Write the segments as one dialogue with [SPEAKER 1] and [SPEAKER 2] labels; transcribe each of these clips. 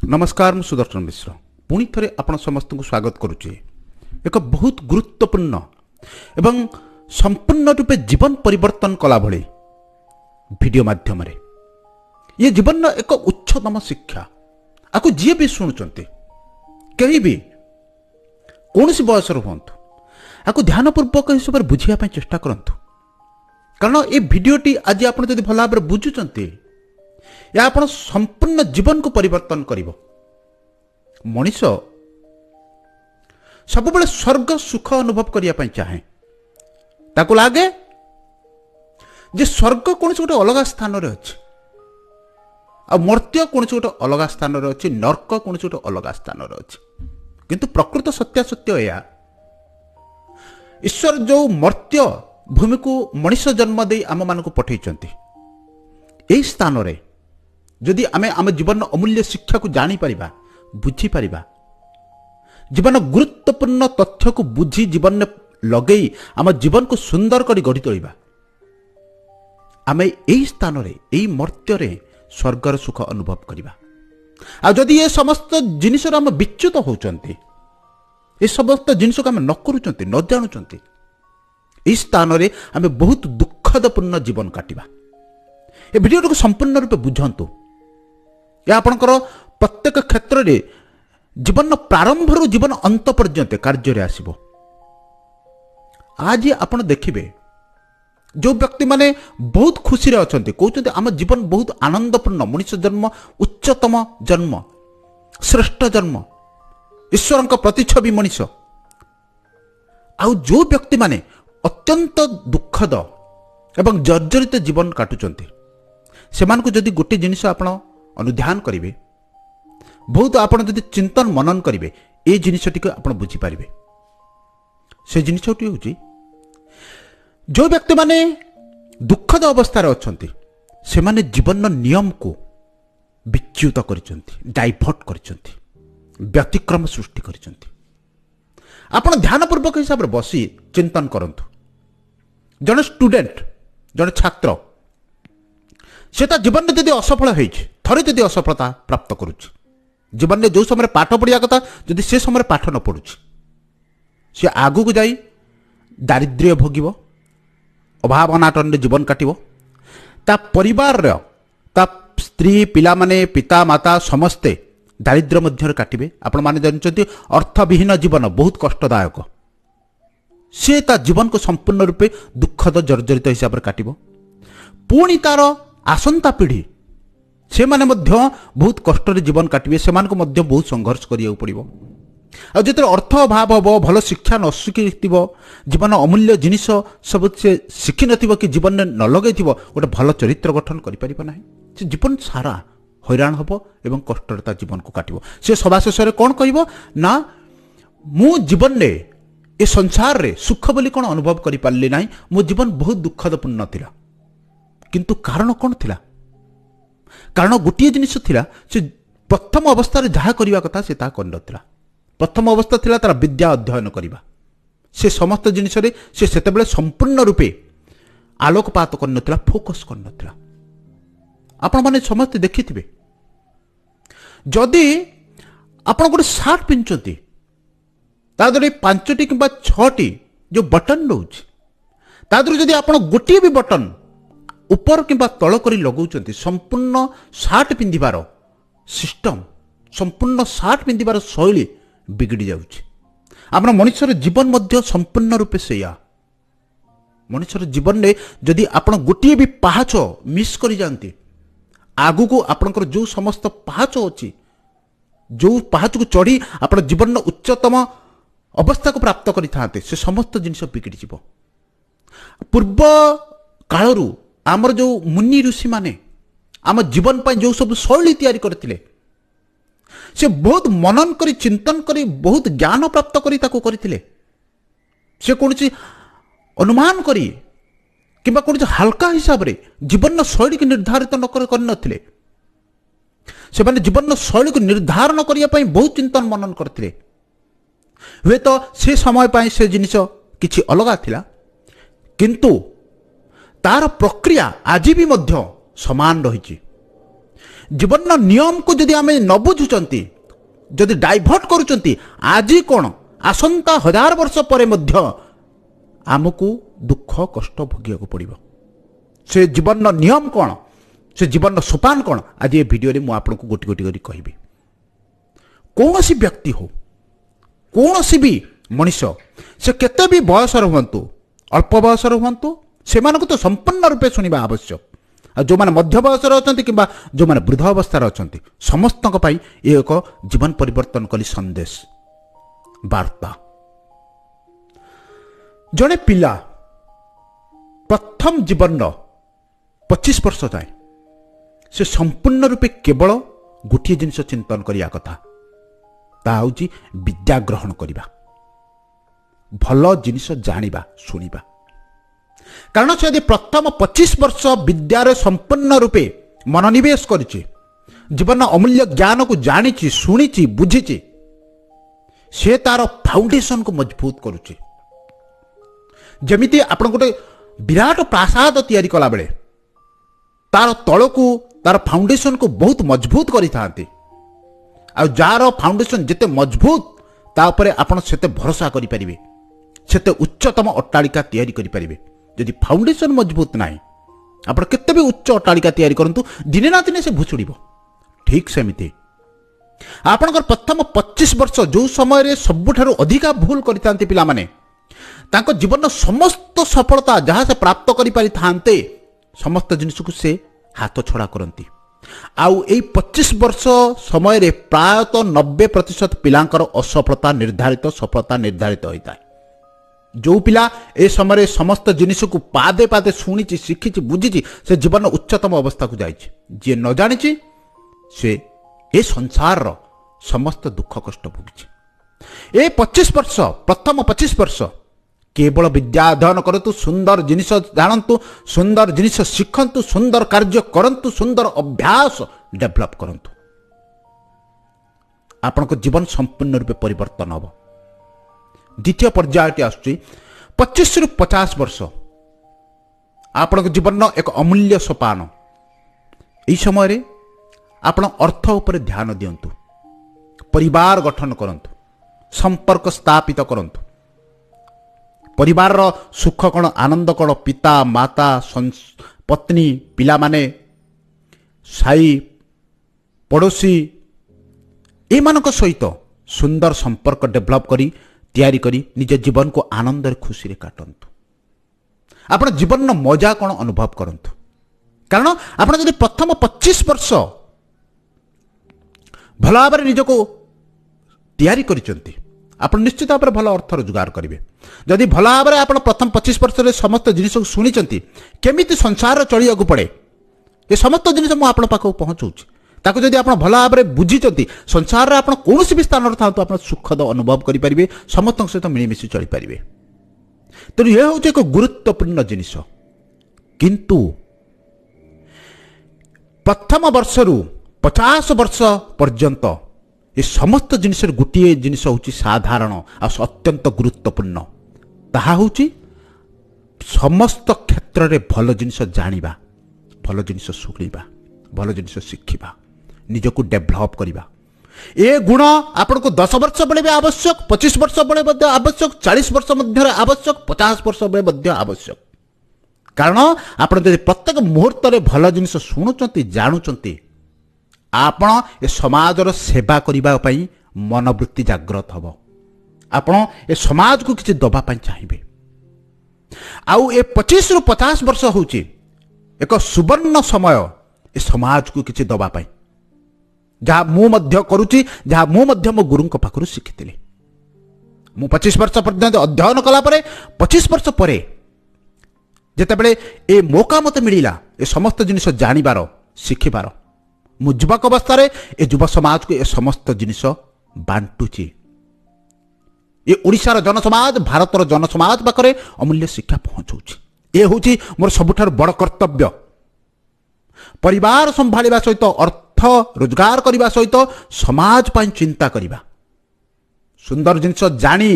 [SPEAKER 1] नमस्कार, मु सुदर्शन मिश्र पुणी थे आपण समस्त को स्वागत करुचे एक बहुत गुरुत्वपूर्ण एवं संपूर्ण रूपे जीवन परिवर्तन कला भली वीडियो माध्यम रे ये जीवन एक उच्चतम शिक्षा आपको जी भी शुणुंट कहीं भी कौन सी बयस हूँ आपको ध्यानपूर्वक हिसाब से बुझापी चेष्टा करूँ कारण ये भिडटी आज आप भल भाव में बुझुंट या आप संपूर्ण जीवन को परिवर्तन करिवो। मनीष सब बेले स्वर्ग सुख अनुभव करने चाहे ताको लागे जे स्वर्ग कौन गोटे अलग स्थान रे अच्छे आ मर्त्य कौन गोटे अलग स्थान रे अच्छे नर्क कौन गोटे अलग स्थान रे अच्छे किंतु प्रकृत सत्यासत्य या ईश्वर जो मर्त्य भूमि को मनीष जन्म दे आम मान पठेइचंती एई स्थान रे जदि आमे आम जीवन अमूल्य शिक्षा को जानी परिबा बुझी परिबा जीवन गुरुत्वपूर्ण तथ्य को बुझी जीवन में लगेई आम जीवन को सुंदर करी गढ़ी तोलिबा आमे एई स्थान रे एई मर्त्य रे स्वर्गर सुख अनुभव करिबा। आ जदि ये समस्त जिनिस आम विच्युत होचंती ए समस्त जिनिस को आम न करूचंती न जानुचंती एई स्थान रे आमे बहुत दुखदपूर्ण जीवन काटिबा। ए वीडियो को संपूर्ण रूप बुझंतु या आपणकर प्रत्येक क्षेत्र में जीवन प्रारंभ रू जीवन अंत पर्यंत कार्य आसीबो। आज आपण देखिबे जो व्यक्ति माने बहुत खुशी रे अछंती कहउछंती आम जीवन बहुत आनंदपूर्ण मनुष्य जन्म उच्चतम जन्म श्रेष्ठ जन्म ईश्वरंक प्रतिच्छवि मनुष्य आउ जो व्यक्ति माने अत्यंत दुखद एवं जर्जरित जीवन काटुचंती सेमानकु जदि गोटे जिनिस आपण अनुध्यान करेंगे बहुत आप चिंतन मनन करेंगे ये जिनटी को आप बुझीपारे से जिनटी हूँ जो व्यक्ति माने दुखद अवस्था अच्छा से माने जीवन नियम को विच्युत कर डाइभर्ट कर व्यतिक्रम सृष्टि कर ध्यानपूर्वक हिसाब से बसी चिंतन करंतु जड़े स्टूडेंट जड़े छात्र से जीवन में जब असफल हो थे जदि असफलता प्राप्त करुच्ची जीवन में जो समय पाठ पढ़िया कथा जदि से समय पाठ न पढ़ुची सी आगू को जाई दारिद्र्य भोगिब अभाव अनाटन जीवन काटिब ता परिवार ता स्त्री पिला माने पिता माता समस्ते दारिद्र्य मध्य काटिबे। आपण माने जानछंती अर्थविहीन जीवन बहुत कष्टदायक से ता जीवन को संपूर्ण रूपे दुखद जर्जरित हिसाब से काटिब। पुणी तार आसंता पीढ़ी से माने मध्य बहुत कष्ट जीवन काटिबे से मानको मध्य बहुत संघर्ष करिया पड़िबो। आ जेते अर्थ अभाव हबो भल शिक्षा न शिखिथिबो जीवन अमूल्य जिनिस सब से शिखि नथिबो कि जीवन में न लगैथिबो गोटे भल चरित्र गठन करि परिबो नाही से जीवन सारा हैरान हबो एवं कष्टरता जीवन को काटिबो। से सभा शेष रे कोन कहिबो ना मु जीवन ने ए संसार रे सुख बोली कोन अनुभव करि पारली नाही मो जीवन बहुत दुखदपूर्ण थिला किंतु कारण कोन थिला कारण गोटे जिनिस थिला से प्रथम अवस्था जहाँ करने कथा से ता कर नथिला। प्रथम अवस्था थिला तार विद्या अध्ययन करवा से समस्त जिनिस रे से सेतेबेले संपूर्ण रूपे आलोकपात कर नथिला फोकस कर नथिला। आपण माने समस्त देखिथिबे जदि आपण गोटे सार्ट पिंचंती ता दरे 5टी किंबा 6टी जो बटन रहउछि ता दरे जदि आपण गोटे भी बटन ऊपर किंबा तल करी लगौचंती संपूर्ण सार्ट पिंधिबार सिस्टम संपूर्ण सार्ट पिंधिबार शैली बिगड़ी जाउछि। आम मनुष्यर जीवन मध्य संपूर्ण रूपे सेया मनुष्यर जीवन में जदि आपण गोटे भी पाहाच मिस करी जानती आगु को आपणकर जो समस्त पाहाच अछि जो पाहाच को चढ़ी आपण जीवन उच्चतम अवस्था को प्राप्त करि थाते से समस्त जिनिस बिगड़ी जिवो। पूर्व कालरू आमर जो मुनि ऋषि माने आम जीवन पर जो सब शैली तैयारी करथिले से बहुत मनन करी चिंतन करी बहुत ज्ञान प्राप्त करी ताको करथिले से कौन अनुमान करी किंबा कौन हल्का हिसाब रे जीवन शैली को निर्धारित न कर नथिले से माने जीवन शैली को निर्धारण करिया पई बहुत चिंतन मनन करथिले। हुए तो से समय पाई से जिनिस किछि अलगा थिला किंतु तार प्रक्रिया आज भी मध्य समान रही जीवन नियम को जदि आम न बुझुंट जदि डाइभर्ट करुँच आज कौन आसंता 1000 वर्ष पर आमको दुख कष्ट भोगिया पड़ो से जीवन नियम कौन से जीवन सोपान कौन आज ये वीडियो में मुझे गोटी गोटी कर कहि कौन सी व्यक्ति हो कौन सी भी मनीष से केते भी बयस रुहतु अल्प बयस रुहतु से तो संपूर्ण रूपे शुणा आवश्यक और जो मैंने मध्य बयस अच्छा कि जो मैंने वृद्ध अवस्था अच्छा समस्त ये एक जीवन परिवर्तन कली संदेश वार्ता जड़े पिला प्रथम जीवन 25 वर्ष जाए से संपूर्ण रूपे केवल गोटे जिनस चिंतन करिया कथा ता हूँ विद्या ग्रहण करवा भल जिनिस जानिबा शुणिबा कारण से यदि प्रथम 25 वर्ष विद्यार संपूर्ण रूपे मनोनिवेश करिछि जीवन अमूल्य ज्ञान को जानिछि शुणिछि बुझिछि से तार फाउंडेशन को मजबूत करुछि जमिति आपण गोटे विराट प्रासाद तैयारी कला बेले तार तल को तार फाउंडेशन को बहुत मजबूत करि थांती आ जार फाउंडेशन जिते मजबूत तापर आपण सेते भरोसा करि परिबे सेते उच्चतम अट्टालिका तैयारी करि परिबे यदि फाउंडेशन मजबूत नाही आपण केते भी उच्च अट्टालिका तैयारी करंतु दिने ना दिने से भुसुड़िबो ठीक सेमिति आपणकर प्रथम 25 वर्ष जो समय रे सबुठारु अधिका भूल करितांती पिला माने तांको जीवन समस्त सफलता जहाँ से प्राप्त करि पारि थांते समस्त जिनिस को से हाथ छड़ा करंती आउ ए 25 वर्ष समय रे प्रायतः 90% पिलांकर असफलता निर्धारित सफलता निर्धारित होता है जो पिला ए समय रे समस्त जिनिस को पादे पादे शुणी शिखी बुझी से जीवन उच्चतम अवस्था को जाइए जी न जानी से ए संसार रो समस्त दुख कष्ट भोगी ए 25 वर्ष प्रथम 25 वर्ष केवल विद्या अध्ययन करतु सुंदर जिनिस जानतु सुंदर जिनिस शिखंतु सुंदर कार्य करंतु सुंदर अभ्यास डेभलप करंतु आपण को जीवन संपूर्ण रूपे परिवर्तन हम द्वितीय पर्यायटी आसुची 25 रु 50 वर्ष आपण को जीवन एक अमूल्य सोपान यही समय रे आपण अर्थ उपर ध्यान दियंतु परिवार गठन करंतु संपर्क स्थापित करंतु परिवार रो सुख कण आनंद कण पिता माता पत्नी पिला माने साई पड़ोसी एमानक सहित सुंदर संपर्क डेभलप करी तैयारी करी निज जीवन को आनंद रे खुशी रे काटंतु आपण जीवन नो मजा कण अनुभव करंतु कारण आपण जदि प्रथम 25 वर्ष भल भाव निज को तैयारी करिसंती आप निश्चित भाव भल अर्थ रोजगार करेंगे जदि भल भाव में आप प्रथम 25 वर्ष समस्त जिनिस को शुणी केमी संसार चलिया पड़े ये समस्त जिनिस मुझे पाक पहुँचाऊँगी ताको जदि आप भल भाव में बुझी संसार में आप कौन भी स्थान था आप सुखद अनुभव करेंगे समस्त सहित मिलमिशी चली पारे तेणु यह हूँ एक गुरुत्वपूर्ण जिनिस किंतु प्रथम वर्ष रु 50 वर्ष पर्यंत ये समस्त जिनिस गोटे जिनिस हूँ साधारण अत्यंत गुरुत्वपूर्ण ताहा हूँ समस्त क्षेत्र में भल जिनिस जानिबा भल जिनिस शुणिबा भल जिनिस शिखिबा निजको डेभलप करवा ए गुण आपण को 10 वर्ष बेले भी आवश्यक 25 वर्ष बेले आवश्यक 40 वर्ष मध्य आवश्यक 50 वर्ष बेले आवश्यक कारण आप प्रत्येक मुहूर्त में भल जिनिस शुणुचंती जानुचंती आपण ए समाजर सेवा करने मनोवृत्ति जागृत हम आपण ए समाज को किसी दबा चाहिए आउ ए 25 रु 50 वर्ष हूँ एक सुवर्ण समय ए समाज को किसी दबा जहाँ मु करुच्ची जहाँ मो गुरु पाखु शिखी मु 25 वर्ष पर्यंत अध्ययन कलापर 25 वर्ष पर जितेबले ए मौका मत मिलला ए समस्त जिनिस जानिबार शिखिबार मु युवक अवस्था ए युव समाज को ए समस्त जिनिस बांटुची ये ओडिशार जनसमाज भारतर जनसमाज पाखरे अमूल्य शिक्षा पहुंचाऊँ ये हूँ मोर सबुठार बड़ कर्तव्य परिवार संभाळिबा सहित अर्थ रोजगार करने सहित समाज पाई चिंता करवा सुंदर जिनिस जानी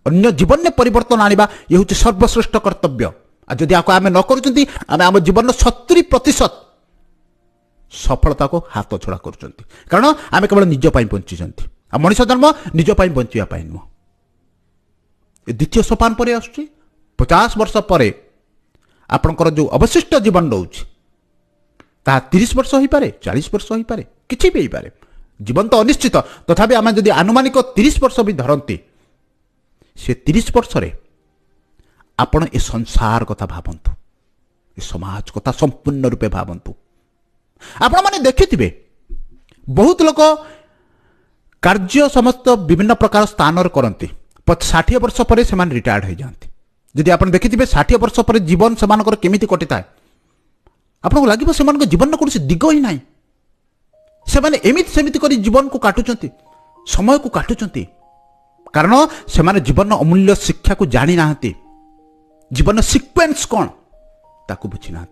[SPEAKER 1] अन्य जीवन में परिवर्तन आनिबा ये हूँ सर्वश्रेष्ठ कर्तव्य आ जदि आम न करूँ आम जीवन 70% सफलता को हाथ छड़ा करुँच कारण आम केवल निज बंची मनुष्य जन्म निज बंचापी नुह द्वितीय सोपान पर आस 50 वर्ष पर आपणकर जो अवशिष्ट जीवन रोचे ता 30 वर्ष हो पारे 40 वर्ष हो पारे किसी भी हो पारे जीवन तो अनिश्चित तथापि आम जदि आनुमानिक 30 वर्ष भी धरती से 30 वर्ष आपण ए संसार कथा भावतु ए समाज कथा संपूर्ण रूपे भावतु आपण माने देखिथिबे बहुत लोक कार्य समस्त विभिन्न प्रकार स्थान करती 60 वर्ष पर से रिटायर्ड हो जाती जदि आप देखिथिबे 60 वर्ष पर जीवन से केमिति कटि थाए आपको लगे से जीवन कौन दिग ही ना से एमती सेमती कर जीवन को काटुंट समय को काटुंट कारण से जीवन अमूल्य शिक्षा को जानी ना जीवन सिक्वेन्स कौन ताकू बुझी ना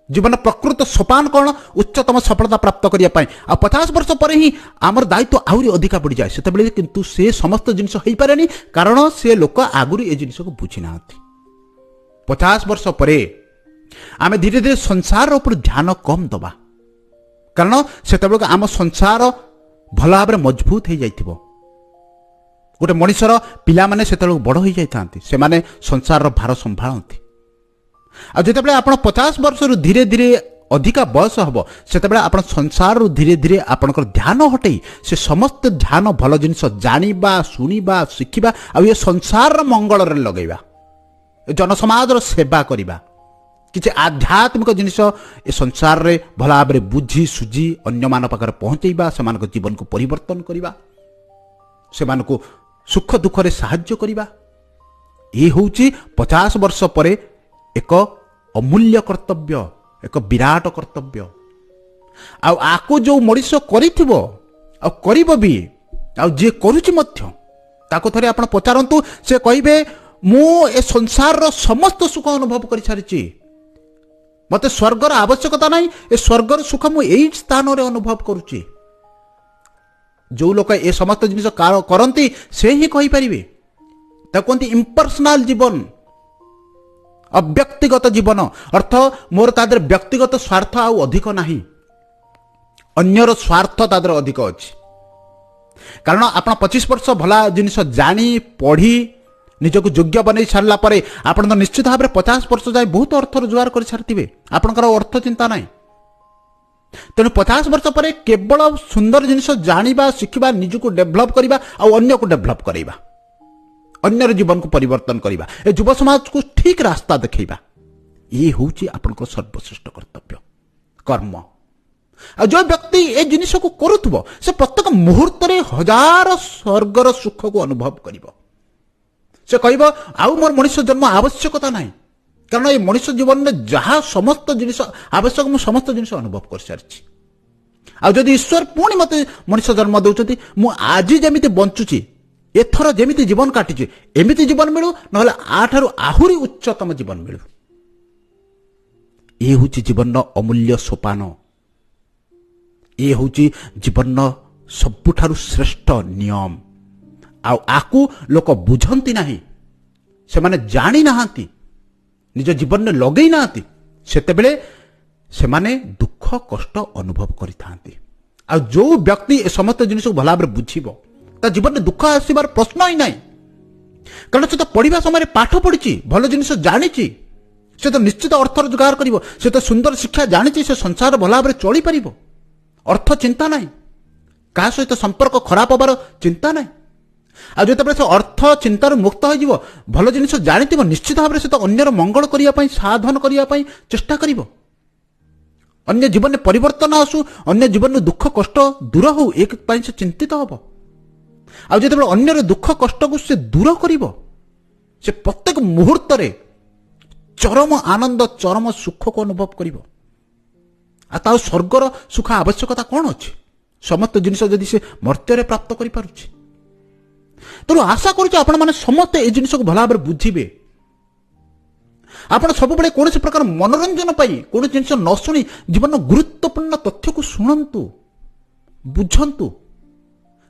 [SPEAKER 1] जीवन प्रकृत सोपान कौन उच्चतम सफलता प्राप्त करने आ 50 वर्ष पर ही आमर दायित्व आहरी अधिका बढ़ी जाए से किंतु से समस्त जिनिस हो पारे कारण से लोक आगुरी ए जिनिस को बुझी ना 50 वर्ष पर आम धीरे धीरे संसार उपर ध्यान कम दबा कारण से आम संसार भल भाव मजबूत हो जाइथिबो गोटे मनीषर पिला माने से बड़ हो जाइथांती से माने संसार भार संभाळंती आ जितेबाला आपण 50 वर्ष रु धीरे धीरे अधिका बयस हम से आप संसार रु धीरे धीरे आपणकर ध्यान हटई से समस्त ध्यान भल जिनिस जानिबा शुणिबा शिखिबा आ ये संसार मंगल रे लगेबा जनसमाज सेवा करबा किसी आध्यात्मिक जिनिस ए संसार रे भल भाव बुझी सुझी अन्य मान पाखरे पहुंचेबा से जीवन को परिवर्तन करबा से सुख दुख रे साहाय्य करबा ये होची 50 वर्ष पर एक अमूल्य कर्तव्य एक विराट कर्तव्य आको जो मनीष करिथिबो आ करिबो भी आ जे करूची मध्य ताको थरे आपण पचारंतु से कहिबे मु ए संसार रो समस्त सुख अनुभव करि सारिची मते स्वर्गर आवश्यकता नहीं ए स्वर्गर सुख मु एई स्थान रे अनुभव करूची जो लोक ए समस्त जिनिस करंती से ही कहि परिबे ता कोंती इम्पर्सनल जीवन अव्यक्तिगत जीवन अर्थ मोर तादर व्यक्तिगत स्वार्थ आउ अधिक नाही अन्यर स्वार्थ तादर अधिक अछि कारण आपण 25 वर्ष भला जिनिस जानी पढ़ी निजक योग्य बनै सारला परे आपण तो निश्चित भाव 50 वर्ष जाय बहुत अर्थ रोजगार कर सारथिबे आपनकर अर्थ चिंता नाही तेणु 50 वर्ष पर केवल सुंदर जिनिस जानिबा शिखिबा निजको डेभलप करिबा आ अन्य को डेभलप करिबा अन्य जीवन को परिवर्तन करबा ए युवा समाज को ठीक रास्ता देखैबा ये होची आपनकर सर्वश्रेष्ठ कर्तव्य कर्म आ जो व्यक्ति ए जिनिस को करूथबो से प्रत्येक मुहूर्त रे हजार स्वर्गर सुख को अनुभव करिवो से कहबो आउ मोर मनुष्य जन्म आवश्यकता नाही कारण ए मनुष्य जीवन में जहा समस्त जिनिस आवश्यक मु समस्त जिनिस अनुभव कर सारछि आ जदि ईश्वर पुणी मते मनुष्य जन्म दउचती मु आज जेमिति बंचुची एथर जेमिति जीवन काटिचे एमिति जीवन मिलू नहले आठारु आहुरी उच्चतम जीवन मिलू ये होची जीवन अमूल्य सोपान ये होची जीवन सबुठारु श्रेष्ठ नियम आकु लोक बुझंती नाही से माने जानी नाहांती निज जीवन में लगई नाहांती सेते बेले से माने दुख कष्ट अनुभव करिथांती आ जो व्यक्ति ए समस्त जिनिस को भला भाबरे बुझिबो ता जीवन में दुख आसबार प्रश्न ही नहीं कारण से तो पढ़ा समय पाठ पढ़ी भल जिनिस जानी से तो निश्चित अर्थ रोजगार कर से तो सुंदर शिक्षा जानी से संसार भल भाव चली पार अर्थ चिंता ना क्या सहित संपर्क खराब हबार चिंता ना आ जो से अर्थ चिंतार मुक्त हो भल जिनिस जानी निश्चित भाव से तो अन्यर मंगल करने साधन करने चेष्टा कर अन्य जीवन में परिवर्तन आसू अन्य जीवन में दुख कष्ट दूर हो एक से चिंतित हम आ जो अन्यर दुख कष्ट को से दूर करिवो से प्रत्येक मुहूर्त रे चरम आनंद चरम सुख को अनुभव करिवो आ ता स्वर्गर सुख आवश्यकता कौन अछि समस्त जिनिस जदि से मर्त्य रे प्राप्त करि पारुछि तेणु आशा करुछि आपण माने समस्त ए जिनिस को भला भाबरे बुझिबे आपण सब बेले कोनोसी प्रकार मनोरंजन पाई कोन जिनिस न सुनी जीवन गुरुत्वपूर्ण तथ्य को सुनंतु बुझंतु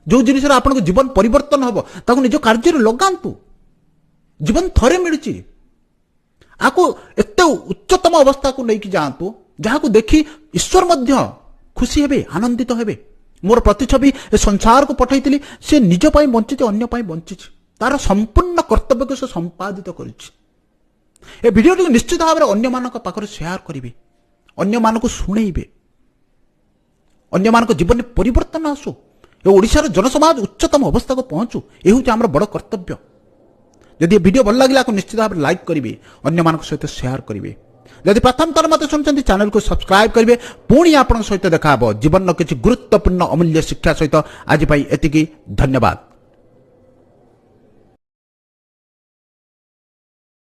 [SPEAKER 1] जो जिनिस आपन जीवन परिवर्तन हम ताको निज कार्य लगांतु जीवन थरे मिलुची आको एते उच्चतम अवस्था को लेकिन जातु जहाँ को देखी ईश्वर मध्य ଖୁସି ହେବେ, ଆନନ୍ଦିତ ହେବେ। ମୋର ପ୍ରତିଛବି ଏ ସଂସାରକୁ ପଠାଇଥିଲି, ସେ ନିଜ ପାଇଁ ବଞ୍ଚିଛି, ଅନ୍ୟ ପାଇଁ ବଞ୍ଚିଛି। ତାର ସମ୍ପୂର୍ଣ୍ଣ କର୍ତ୍ତବ୍ୟକୁ ସେ ସମ୍ପାଦିତ କରିଛି। ଏ ଭିଡ଼ିଓଟିକୁ ନିଶ୍ଚିତ ଭାବରେ ଅନ୍ୟମାନଙ୍କ ପାଖରେ ସେୟାର କରିବେ, ଅନ୍ୟମାନଙ୍କୁ ଶୁଣେଇବେ, ଅନ୍ୟମାନଙ୍କ ଜୀବନରେ ପରିବର୍ତ୍ତନ ଆସୁ, ଏ ଓଡ଼ିଶାର ଜନସମାଜ ଉଚ୍ଚତମ ଅବସ୍ଥାକୁ ପହଞ୍ଚୁ। ଏ ହେଉଛି ଆମର ବଡ଼ କର୍ତ୍ତବ୍ୟ। ଯଦି ଏ ଭିଡ଼ିଓ ଭଲ ଲାଗିଲା ଆକୁ ନିଶ୍ଚିତ ଭାବରେ ଲାଇକ୍ କରିବେ, ଅନ୍ୟମାନଙ୍କ ସହିତ ସେୟାର କରିବେ। ଯଦି ପ୍ରଥମ ଥର ମୋତେ ଶୁଣୁଛନ୍ତି ଚ୍ୟାନେଲକୁ ସବସ୍କ୍ରାଇବ କରିବେ। ପୁଣି ଆପଣଙ୍କ ସହିତ ଦେଖା ହେବ ଜୀବନର କିଛି ଗୁରୁତ୍ୱପୂର୍ଣ୍ଣ ଅମୂଲ୍ୟ ଶିକ୍ଷା ସହିତ। ଆଜି ପାଇଁ ଏତିକି, ଧନ୍ୟବାଦ।